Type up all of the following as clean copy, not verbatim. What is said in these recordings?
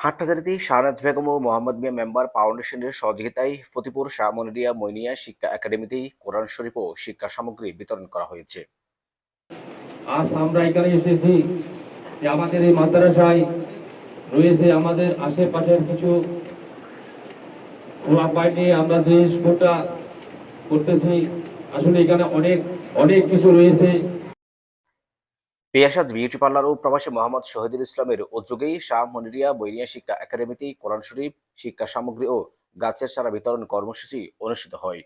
হাটহাজারীতে শাহনাজ বেগম ও মোহাম্মদ মিয়া member ফাউন্ডেশনের সহযোগিতায় ফতিপুর শাহ মনিরিয়া মইনিয়া শিক্ষা একাডেমিতে কোরআন শরীফ ও শিক্ষা সামগ্রী বিতরণ করা হয়েছে। আজ আমরা এখানে এসেছি যে আমাদের এই মাদ্রাসায় রয়েছে আমাদের আশেপাশের কিছু খোলা পাইনি আমরা যে স্কুলটা করতেছি আসলে এখানে অনেক অনেক কিছু রয়েছে। পেয়াসাজ বিউটি পার্লার ও প্রবাসী মোহাম্মদ শহীদুল ইসলামের উদ্যোগেই শাহ মনিরিয়া মইনিয়া শিক্ষা একাডেমিতে কোরআন শরীফ শিক্ষা সামগ্রী ও গাছের চারা বিতরণ কর্মসূচি অনুষ্ঠিত হয়।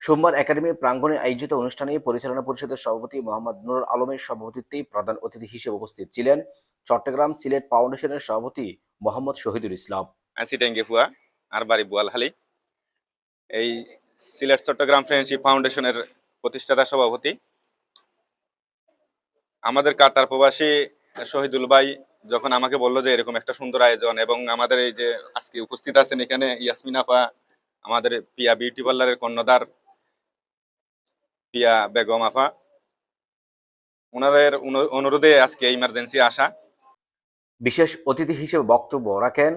সোমবার একাডেমির প্রাঙ্গণে আয়োজিত অনুষ্ঠানে পরিচালনা পরিষদের সভাপতি মোহাম্মদ নুরুল আলমের সভাপতিত্বে প্রধান অতিথি হিসেবে উপস্থিত ছিলেন চট্টগ্রাম সিলেট ফাউন্ডেশনের সভাপতি মোহাম্মদ শহীদুল ইসলাম। ফুয়া আর বাড়ি বোয়ালহালি। এই সিলেট চট্টগ্রাম ফ্রেন্ডশিপ ফাউন্ডেশনের প্রতিষ্ঠাতা সভাপতি। আমাদের কাতার প্রবাসী শহীদুল ভাই যখন আমাকে বললো যে এরকম একটা সুন্দর আয়োজন এবং আমাদের এই যে আজকে উপস্থিত আছেন এখানে ইয়াসমিন আপা, আমাদের পিয়া বিউটি পার্লারের কর্ণধার পিয়া বেগম আপা, ওনাদের অনুরোধে আজকে ইমার্জেন্সি আসা। বিশেষ অতিথি হিসেবে বক্তব্য রাখেন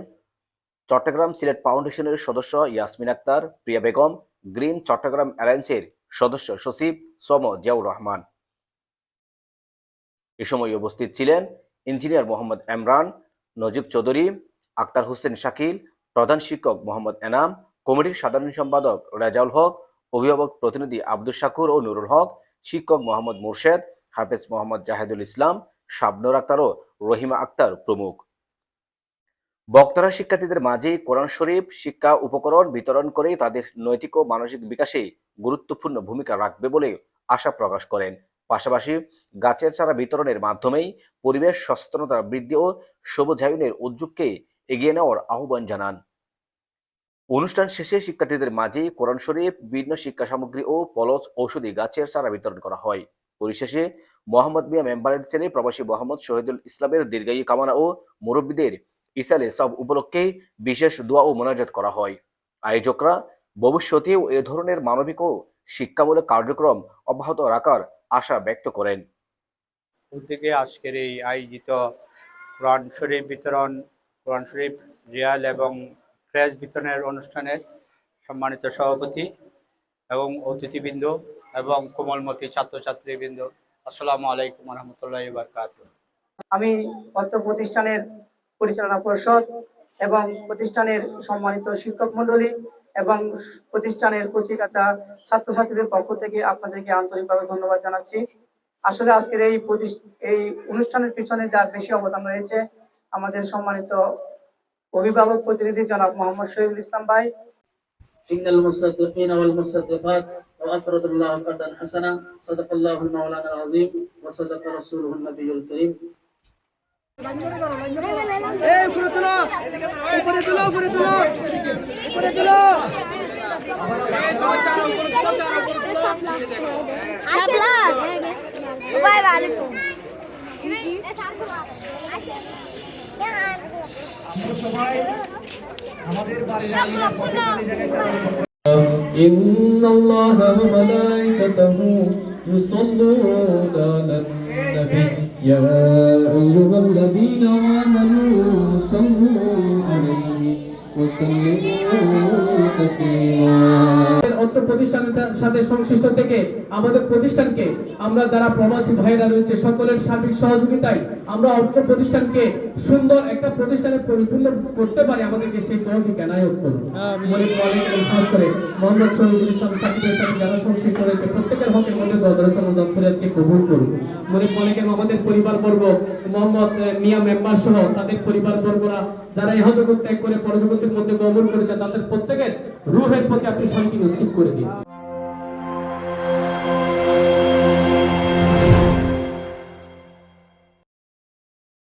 চট্টগ্রাম সিলেট ফাউন্ডেশনের সদস্য ইয়াসমিন আক্তার, প্রিয়া বেগম, গ্রিন চট্টগ্রাম অ্যালায়েন্সের সদস্য সচিব সম জিয়াউর রহমান। এ সময় উপস্থিত ছিলেন ইঞ্জিনিয়ার মোহাম্মদ এমরান, নজিব চৌধুরী, আক্তার হোসেন শাকিল, প্রধান শিক্ষক মোহাম্মদ এনাম, কমিটির সাধারণ সম্পাদক রেজাউল হক, অভিভাবক প্রতিনিধি আব্দুল শাকুর ও নুরুল হক, শিক্ষক মোহাম্মদ মুর্শেদ, হাফেজ মোহাম্মদ জাহেদুল ইসলাম, শাবনুর আক্তার ও রহিমা আক্তার প্রমুখ। বক্তারা শিক্ষার্থীদের মাঝে কোরআন শরীফ শিক্ষা উপকরণ বিতরণ করে তাদের নৈতিক ও মানসিক বিকাশে গুরুত্বপূর্ণ ভূমিকা রাখবে বলে আশা প্রকাশ করেন। পাশাপাশি গাছের চারা বিতরণের মাধ্যমেই পরিবেশ সচেতনতা বৃদ্ধি ও সবুজায়নের উদ্যোগকে এগিয়ে নেওয়ার আহ্বান জানান। অনুষ্ঠান শেষে শিক্ষার্থীদের মাঝে কোরআন শরীফ, বিভিন্ন শিক্ষা সামগ্রী ও পলস ঔষধি গাছের চারা বিতরণ করা হয়। পরিশেষে মোহাম্মদ মিয়া মেম্বারের ছেলে প্রবাসী মোহাম্মদ শহীদুল ইসলামের দীর্ঘায়ু কামনা ও মুরব্বীদের ইসালে সব উপলক্ষে বিশেষ দোয়া ও মোনাজাত করা হয়। আয়োজকরা ভবিষ্যতেও এ ধরনের মানবিক ও শিক্ষামূলক কার্যক্রম অব্যাহত রাখার আশা ব্যক্ত করেন। থেকে আজকের এই আয়োজিত কোরআন শরীফ বিতরণ, কোরআন শরীফ রিয়াল এবং ক্রেজ বিতরণের অনুষ্ঠানের সম্মানিত সভাপতি এবং অতিথিবৃন্দ এবং কোমলমতি ছাত্রছাত্রীবৃন্দ, আসসালামু আলাইকুম রহমতুল্লাহি ওয়া বারাকাতুহু। আমি অত্র প্রতিষ্ঠানের পরিচালনা পরিষদ এবং প্রতিষ্ঠানের সম্মানিত শিক্ষক মন্ডলী এবং প্রতিষ্ঠানের কচিকাঁচা ছাত্রছাত্রীদের পক্ষ থেকে আপনাদেরকে আন্তরিকভাবে ধন্যবাদ জানাচ্ছি। আসলে আজকের এই অনুষ্ঠানের পিছনে যার বেশি অবদান রয়েছে আমাদের সম্মানিত অভিভাবক প্রতিনিধি জনাব মোহাম্মদ শহীদুল ইসলাম ভাই। ইন্নাল মুসাদ্দিকিনা ওয়াল মুসাদ্দিকাত ওয়া আফরাদুল্লাহ ফাদান হাসানা সাদাকাল্লাহুল মাওলানাল আযীম ওয়া সাদাকা রাসূলুহুন নবিয়্যুল কারীম। এই উপরে তোলো, উপরে তোলো, উপরে তোলো, উপরে তোলো। আচ্ছা বাই বাই। ইন্নাল্লাহা ওয়া মালাইকাতাহু ইউসাল্লুনা আলান নবী ইয়া আইয়ুহাল্লাযীনা আমানু সাল্লু আলাইহি ওয়া সাল্লিমু তাসলিমা। অত্র প্রতিষ্ঠানের সাথে সংশ্লিষ্ট থেকে আমাদের প্রতিষ্ঠানকে আমরা যারা প্রবাসী ভাইরা রয়েছে সকলের সার্বিক সহযোগিতায় আমরা অত্র প্রতিষ্ঠানকে সুন্দর একটা প্রতিষ্ঠানে পরিপূর্ণ করতে পারি, আমাদেরকে সেই তৌফিক এনায়েত করুন। খাস করে মোহাম্মদ শহীদুল ইসলাম সাকিবের সাথে যারা সংশ্লিষ্ট রয়েছে প্রত্যেকের হকের মধ্যে দরজা কবুল করুন। মনির মালিকের আমাদের পরিবারবর্গ, মোহাম্মদ মিয়া মেম্বার সহ তাদের পরিবারবর্গরা যারা ইহ জগৎ ত্যাগ করে পরজগতের মধ্যে গমন করেছে তাদের প্রত্যেকের রূহের প্রতি আপনি শান্তি নসিব করে দিন।